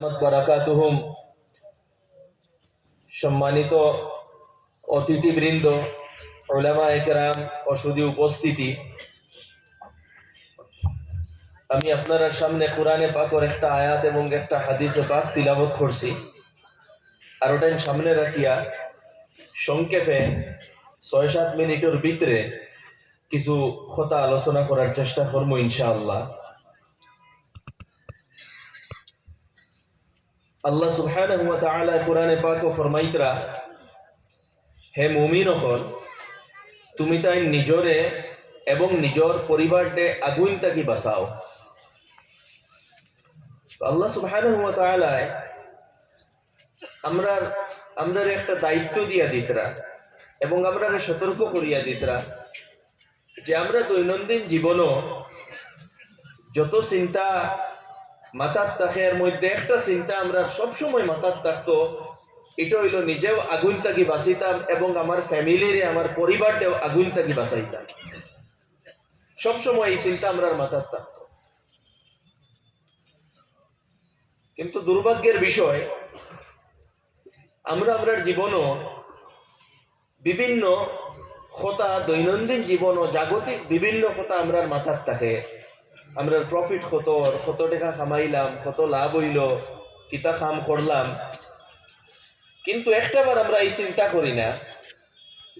বারাকাতুহুম। সম্মানিত অতিথিবৃন্দ, উলামায়ে কেরাম ও সুধী উপস্থিতি, আমি আপনার সামনে কোরআনে পাকের একটা আয়াত এবং একটা হাদিসে পাক তিলাওয়াত করছি। আর ওটাই সামনে রাখিয়া সংক্ষেপে ৬-৭ মিনিটের ভিতরে কিছু কথা আলোচনা করার চেষ্টা করবো ইনশাআল্লাহ। আল্লাহ সুবহানাহু ওয়া তাআলা কোরআনে পাক ফরমাইতরা, হে মুমিন হল, তুমি তাই নিজরে এবং নিজর পরিবারকে আগুন থেকে বাঁচাও। আল্লাহ সুবহানাহু ওয়া তাআলা আমরা একটা দায়িত্ব দিয়া দিতরা এবং আমরা সতর্ক করিয়া দিতরা যে আমরা দৈনন্দিন জীবনও যত চিন্তা মাথার থাকে, এর মধ্যে একটা চিন্তা আমরা সবসময় মাথার থাকতো, এটা হইল নিজেও আগুন থেকে বাঁচিতাম এবং আমার ফ্যামিলির আমার পরিবারটাও আগুন থেকে বাঁচাইতাম। সবসময় এই চিন্তা আমরা মাথার থাকতো। কিন্তু দুর্ভাগ্যের বিষয়, আমরার জীবনও বিভিন্ন কথা, দৈনন্দিন জীবন ও জাগতিক বিভিন্ন কথা আমরার মাথার থাকে। আমরা প্রফিট কত টাকা কামাইলাম, কত লাভ হইল, কিতা কাম করলাম, কিন্তু একটাবার আমরা এই চিন্তা করি না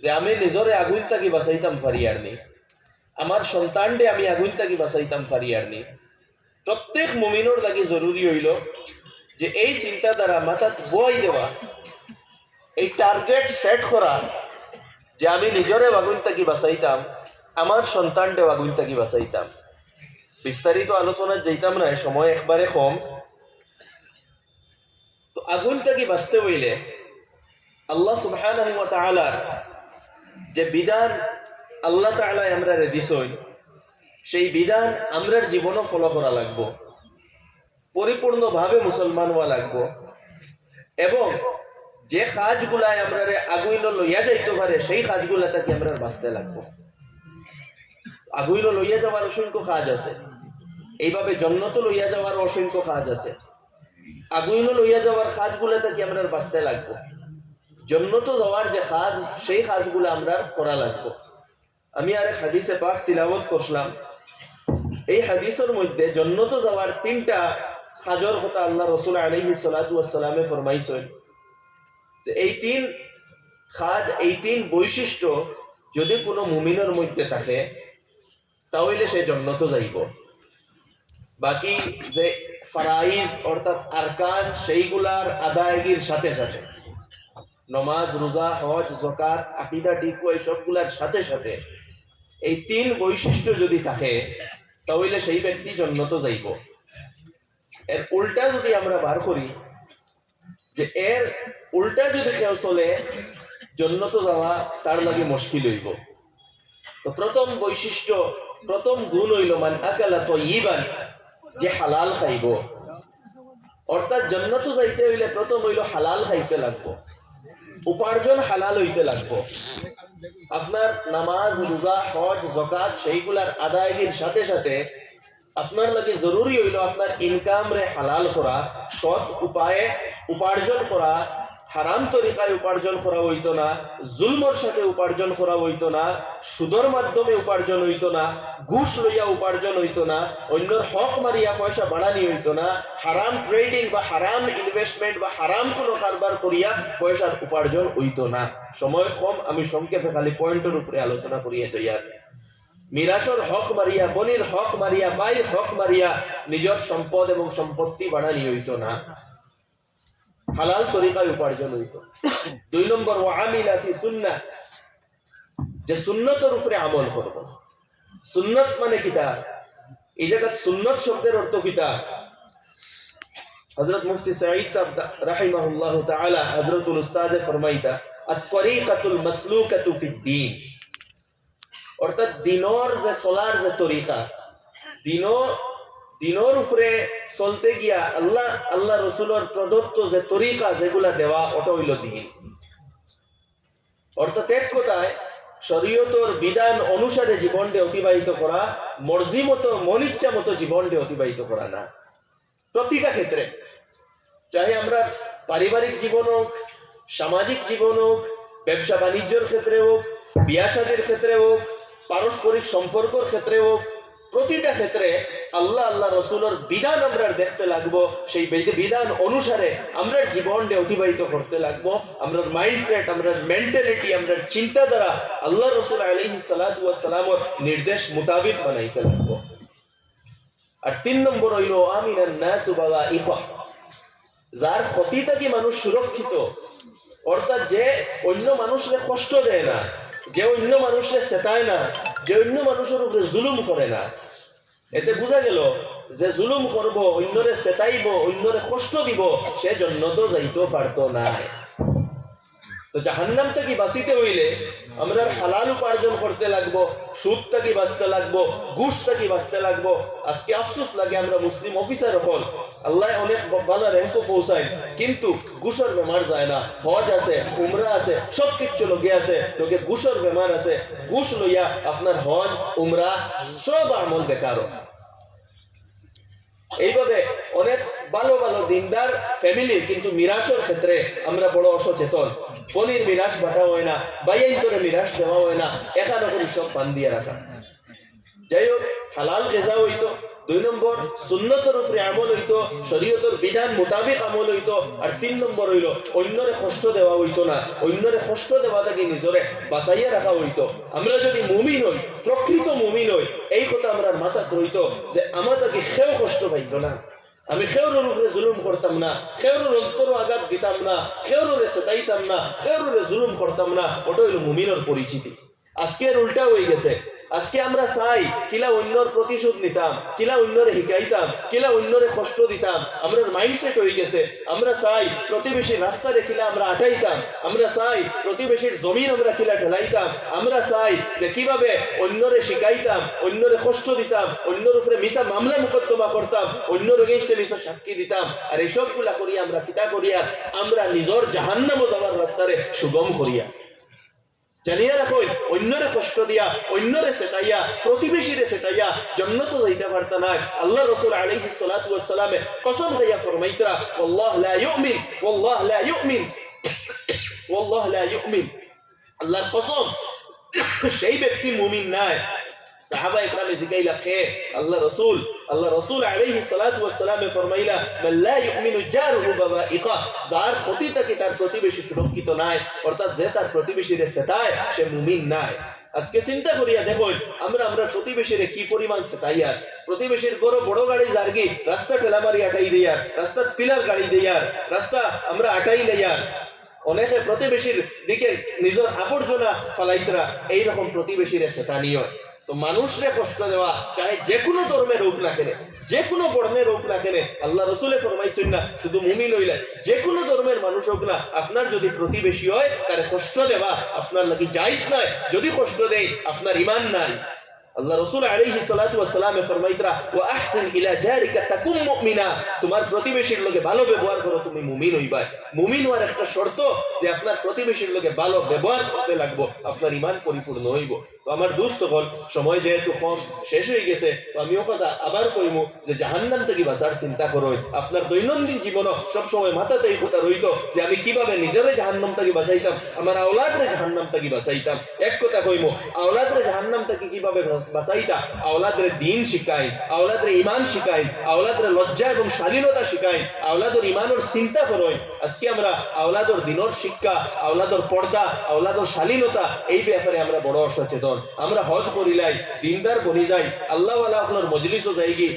যে আমি নিজরে আগুন থেকে বাঁচাইতাম পারি আর নি, আমার সন্তানকে আমি আগুন থেকে বাঁচাইতাম পারি আর নি। প্রত্যেক মুমিনের লাগি জরুরি হইল যে এই চিন্তা দ্বারা মাথাত বই দেওয়া, এই টার্গেট সেট করা যে আমি নিজরে আগুন থেকে বাঁচাইতাম, আমার সন্তানকে আগুন থেকে বাঁচাইতাম। বিস্তারিত আলোচনা যাইতাম না, সময় একবারে কম। তো আগুন থেকে বাঁচতে হইলে আল্লাহ সুবহানাহু ওয়া তাআলার যে বিধান আল্লাহ তাআলা আমরা দিছেন, সেই বিধান আমরার জীবনও ফলো করা লাগবো, পরিপূর্ণভাবে মুসলমান হওয়া লাগবো এবং যে কাজগুলায় আমরা আগুন লইয়া যাইতে পারে সেই কাজগুলা থেকে আমরা বাঁচতে লাগবো। আগুন লইয়া যাওয়ার অসংখ্য কাজ আছে, এইভাবে জন্নত লইয়া যাওয়ার অসংখ্য কাজ আছে। আগুন লইয়া যাওয়ার কাজগুলা থেকে আমরা বাঁচতে লাগবো। জন্নত যাওয়ার যে কাজ, সেই কাজগুলো আমরা করা লাগবো। আমি আরেক হাদিসে পাক তিলাওয়াত করলাম, এই হাদিসের মধ্যে জন্নত যাওয়ার 3টা কাজের কথা আল্লাহ রাসূল আলাইহিস সালাতু ওয়াস সালামে ফরমাইছেন যে এই 3 কাজ, এই 3 বৈশিষ্ট্য যদি কোনো মুমিনের মধ্যে থাকে তাহলে সে জন্নত যাইব। বাকি যে ফরাইজ অর্থাৎ আরকান, সেইগুলার আদায়গির সাথে সাথে নমাজ, রোজা, হজ, যাকাত, আকীদা ঠিক এই সবগুলার সাথে সাথে এই 3 বৈশিষ্ট্য যদি থাকে তাহলে সেই ব্যক্তি জন্নত যাইব। এর উল্টা যদি আমরা বার করি যে এর উল্টা যদি কেউ চলে, জন্নত যাওয়া তার লাগে মুশকিল হইব। তো প্রথম বৈশিষ্ট্য, প্রথম গুণ হইল মান আকালা তাইয়িবান, যে হালাল খাইব। অর্থাৎ জন্নত যাইতে হইলে প্রথম হইল হালাল খাইতে লাগবো, উপার্জন হালাল হইতে লাগবো। আপনার নামাজ, রোজা, হজ, যাকাত সেইগুলার আদায়গির সাথে সাথে আপনার লাগে জরুরি হইল আপনার ইনকাম রে হালাল করা, সৎ উপায়ে উপার্জন করা। হারাম তরিকায় উপার্জন করা হইতো না, জুলমর সাথে উপার্জন করা হইতো না, সুদর মাধ্যমে উপার্জন হইতো না, ঘুষ লইয়া উপার্জন হইতো না, অন্যর হক মারিয়া পয়সা বাড়ানি হইতো না, হারাম ট্রেডিং বা হারাম ইনভেস্টমেন্ট বা হারাম কোনো কারবার করিয়া পয়সার উপার্জন হইতো না। সময় কম, আমি সংক্ষেপে খালি পয়েন্টের উপরে আলোচনা করিয়া তৈয়ার। মিরাসর হক মারিয়া, বনির হক মারিয়া, বাইর হক মারিয়া নিজের সম্পদ এবং সম্পত্তি বাড়ানি হইতো না, হালাল তরিকায় উপার্জন হইতো। 2 নম্বর ওয়া আমিলা ফি সুন্নাহ, যে সুন্নতের উপরে আমল করব। সুন্নত মানে কিতা? এই জায়গা সুন্নত শব্দের অর্থ কিতা? হযরত মুফতি সাঈদ সাহেব রাহিমাহুল্লাহ তাআলা হযরতুল উস্তাদে ফরমাইতা আত-তরিকাতুল মাসলুকাতু ফিদ-দ্বীন, অর্থাৎ দিনর যে চলার যে তরিকা, দিনর উপরে চলতে গিয়া আল্লাহ রসুলের প্রদত্ত যে তরিকা যেগুলা দেওয়া, ওটা হইল দিন। অর্থাৎ এক কথায় শরীয়তের বিধান অনুসারে জীবনকে অতিবাহিত করা, মর্জি মতো মন ইচ্ছা মতো জীবনকে অতিবাহিত করা না। প্রতিটা ক্ষেত্রে চাহে আমরা পারিবারিক জীবন হোক, সামাজিক জীবন হোক, ব্যবসা বাণিজ্যের ক্ষেত্রে হোক, বিয়া শাদীর ক্ষেত্রে হোক, পারস্পরিক সম্পর্কের ক্ষেত্রে হোক, প্রতিটা ক্ষেত্রে আল্লাহ আল্লাহ রসুলের বিধান আমরা দেখতে লাগবো। সেই বিধান অনুসারে আমরা জীবনটা অতিবাহিত করতে লাগবো। আমরা মাইন্ডসেট, আমরা মেন্টালিটি, আমরা চিন্তাধারা আল্লাহ রসুল আলাইহিস সালাতু ওয়াস সালামের নির্দেশ মোতাবেক বানাইতে লাগবো। আর 3 নম্বর হইল আমিনান নাসু বাওয়াইফা, যার ক্ষতি থেকে মানুষ সুরক্ষিত, অর্থাৎ যে অন্য মানুষকে কষ্ট দেয় না, যে অন্য মানুষকে চেতায় না, যে অন্য মানুষের উপরে জুলুম করে না। এতে বোঝা গেল যে জুলুম করব, অন্যরে চেতাইব, অন্যরে কষ্ট দিব, সে জন্য তো যাইতেও পারতো না। তো জাহান্নাম থেকে বাঁচিতে হইলে আমরা হালাল উপার্জন করতে লাগবো, সুদ থেকে বাঁচতে লাগবো, ঘুষ থেকে বাঁচতে লাগবো। আজকে আফসোস লাগে আমরা মুসলিম অফিসার হল, আল্লাহ অনেক ভালো র্যাঙ্ক পৌঁছায়, কিন্তু ঘুষের বেমার যায় না। হজ আছে, উমরা আছে, সব কিছু লোকে আছে, লোকে ঘুষের বেমার আছে। ঘুষ লইয়া আপনার হজ উমরা সব আমল বেকার। এইভাবে অনেক ভালো ভালো দিনদার ফ্যামিলি কিন্তু মিরাসের ক্ষেত্রে আমরা বড় অসচেতন। পনির মিরাস বাটা হয় না, বাইয়াই করে মিরাস দেওয়া হয় না, এখানে করে সব পান দিয়ে রাখা। যাই হোক, হালাল গেজা হইতো। 2 নম্বর সুন্নতের উপরে আমল হইতো, শরীয়তের বিধান মোতাবেক আমল হইতো। আর 3 নম্বর হইল অন্যরে কষ্ট দেওয়া হইতো না, অন্যরে কষ্ট দেওয়া থেকে নিজরে বাঁচাইয়া রাখা হইতো। আমরা যদি মুমিন হই, প্রকৃত মুমিন হই, এই কথা আমরা মাথা রইতো যে আমার তাকে কেউ কষ্ট পাইতো না, আমি কেউর উপরে জুলুম করতাম না, কেউর অন্তর আঘাত দিতাম না, কেউরে চেতাইতাম না, কেউরে জুলুম করতাম না। ওটা হইল মুমিনের পরিচিতি। আজকের উল্টা হয়ে গেছে। আজকে আমরা চাই কিলা অন্যর প্রতিশোধ নিতাম, কিলা অন্যরে শিখাইতাম, কিলা অন্যরে কষ্ট দিতাম। আমরা মাইন্ডসেট হয়ে গেছে। আমরা চাই প্রতিবেশীর রাস্তা দেখিলা আমরা আটাইতাম, আমরা চাই প্রতিবেশীর জমিন আমরা কিলা ঠেলাইতাম, আমরা চাই যে কিভাবে অন্যরে শিখাইতাম, অন্যরে কষ্ট দিতাম, অন্যর উপরে মিশা মামলা মোকদ্দমা করতাম, অন্যর এগেইনস্টে মিশা সাক্ষী দিতাম। আর এইসবগুলা করিয়া আমরা কিতা করিয়া আমরা নিজের জাহান্নামে যাওয়ার রাস্তারে সুগম করিয়া। জানিয়া রাখুন, অন্যরে কষ্ট দিয়া, অন্যরে চেতাইয়া, প্রতিবেশীরে চেতাইয়া জান্নাতে যাইতে পারতা না। আল্লাহ রাসূল আলাইহিস সালাতু ওয়াস সালাম কসম খাইয়া ফরমাইতরা, ওয়াল্লাহ লা ইউমিন, ওয়াল্লাহ লা ইউমিন, ওয়াল্লাহ লা ইউমিন। আল্লাহর কসম, সেই ব্যক্তি মুমিন নাই। সাহাবা ইকরামে জিগাইলা কে? আল্লাহ রাসূল আলাইহিস সালাতু ওয়াস সালাম ফরমাইলা, মান লা ইউমিনু জারুহু বাওয়াইকা, যার ক্ষতি থেকে তার প্রতিবেশী সুরক্ষিত নাই, অর্থাৎ যে তার প্রতিবেশীরে চেতায় সে মুমিন নাই। আজকে চিন্তা করিয়া দেখুন, আমরা প্রতিবেশীরে কি পরিমাণ চেতাইয়া। প্রতিবেশীর গরো বড় গাড়ি জার্গি রাস্তা ঠেলামারি আটাই দেয়ার, রাস্তার পিলার গাড়ি দেয়ার, রাস্তা আমরা আটাই লইয়ার। অনেকে প্রতিবেশীর দিকে নিজের আবর্জনা ফালাইতরা, এইরকম প্রতিবেশীরে চেতানিয়। তো মানুষরে কষ্ট দেওয়া, চাহে যে কোনো ধর্মের হোক না কেনে, যে কোনো বর্ণের হোক না কেনে, আল্লাহ রসুলে ফরমাইছেন না শুধু মুমিন হইলে, যে কোনো ধর্মের মানুষ হোক না, আপনার যদি প্রতিবেশী হয় তারে কষ্ট দেওয়া আপনার লাগি জায়েজ নয়। যদি কষ্ট দেয় আপনার ঈমান নাই। আল্লাহ রাসূল আলাইহিস সালাতু ওয়াস সালাম ফরমাইতরা, ওয়া আহসিন ইলা জারিকা তাকুম মুমিনা, তোমার প্রতিবেশীর লগে ভালো ব্যবহার করো, তুমি মুমিন হইবা। মুমিন হওয়ার একটা শর্ত যে আপনার প্রতিবেশীর লগে ভালো ব্যবহার করতে লাগবো, আপনার ঈমান পরিপূর্ণ হইব। তো আমার দোস্ত হল, সময় যেহেতু কম শেষ হয়ে গেছে, তো আমিও কথা আবার কইমু যে জাহান্নাম থেকে বাঁচার চিন্তা করুন। আপনার দৈনন্দিন জীবনও সবসময় মাথাতে এই কথা রইতো যে আমি কিভাবে নিজেরে জাহান্নাম থেকে বাঁচাইতাম, আমার আওলাদরে জাহান্নাম থেকে বাঁচাইতাম। এক কথা কইমু, আওলাদরে জাহান্নাম থেকে কিভাবে বাঁচাইতা, আওলাদরে দ্বীন শিখাই, আওলাদরে ঈমান শিখাই, আওলাদরে লজ্জা এবং শালীনতা শিখাই, আওলাদর ঈমানের চিন্তা করুন। আজকে আমরা আওলাদর দ্বীনের শিক্ষা, আওলাদর পর্দা, আওলাদর শালীনতা, এই ব্যাপারে আমরা বড় অসচেতন। আমরা হজ করিলাই, দিনদার বনি যাই, আল্লাহওয়ালা আপনার মজলিসও যাইগি,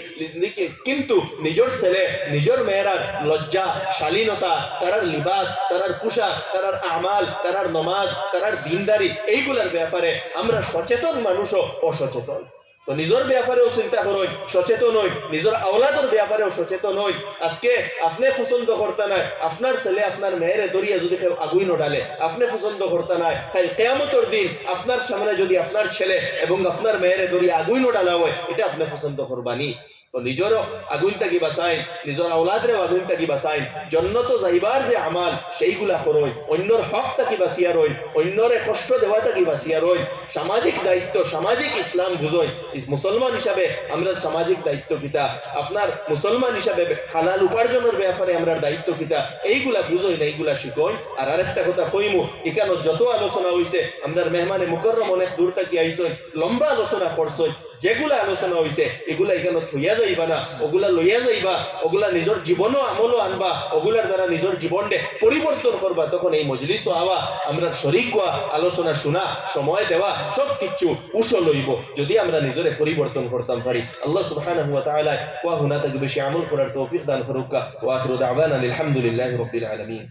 কিন্তু নিজের ছেলে নিজের মেয়েরার লজ্জা শালীনতা, তারার লিবাস, তারার পোশাক, তারার আমাল, তারার নমাজ, তারার দিনদারি, এইগুলার ব্যাপারে আমরা সচেতন মানুষও অসচেতন। তো নিজের ব্যাপারেও চিন্তা করুন, সচেতন হই, নিজের আওলাদের ব্যাপারেও সচেতন হই। আজকে আপনি পছন্দ করতে নাই, আপনার ছেলে আপনার মেয়েরে দরিয়া যদি কেউ আগুই নডালে আপনি পছন্দ করতে নাই, তাই কিয়ামতের দিন আপনার সামনে যদি আপনার ছেলে এবং আপনার মেয়েরে দরিয়া আগুই নডালা হয়, এটা আপনি পছন্দ করবানি। তো নিজেরও আগুন থাকি বাঁচাইন, নিজের আওলাদরেও আগুন থাকি বাঁচাইন, জন্নত যাইবার যে আমাল সেইগুলা করইন, অন্যর হক থাকি বাঁচিয়া রইন, অন্যরে কষ্ট দেওয়া থাকি বাঁচিয়া রইন, সামাজিক দায়িত্ব, সামাজিক ইসলাম বুঝইন। মুসলমান হিসাবে আমরা সামাজিক দায়িত্ব কিতা, আপনার মুসলমান হিসাবে হালাল উপার্জনের ব্যাপারে আমরা দায়িত্ব কিতা, এইগুলা বুঝইন, এইগুলা শিখইন। আর আরেকটা কথা কইমু, এখানে যত আলোচনা হইছে আমরা মেহমানে মুকররম অনেক দূর থেকে আইসইন, লম্বা আলোচনা করছই, যেগুলা আলোচনা হইছে এগুলা এখানে থইয়া যাইবা না, ওগুলা লইয়া যাইবা, ওগুলা নিজের জীবনও আমলও আনবা, ওগুলার দ্বারা নিজের জীবনকে পরিবর্তন করবা। তখন এই মজলিসও আওয়া, আমরা শরীক হওয়া, আলোচনা শোনা, সময় দেওয়া, সব কিছু উৎস লইব যদি আমরা নিজের পরিবর্তন করতাম পারি। আল্লাহ সুবহানাহু ওয়া তাআলা ওয়া হুনা থেকে বেশি আমল করার তৌফিক দান করুক। ওয়া আখিরু দাওয়ানা আলহামদুলিল্লাহি রাব্বিল আলামিন।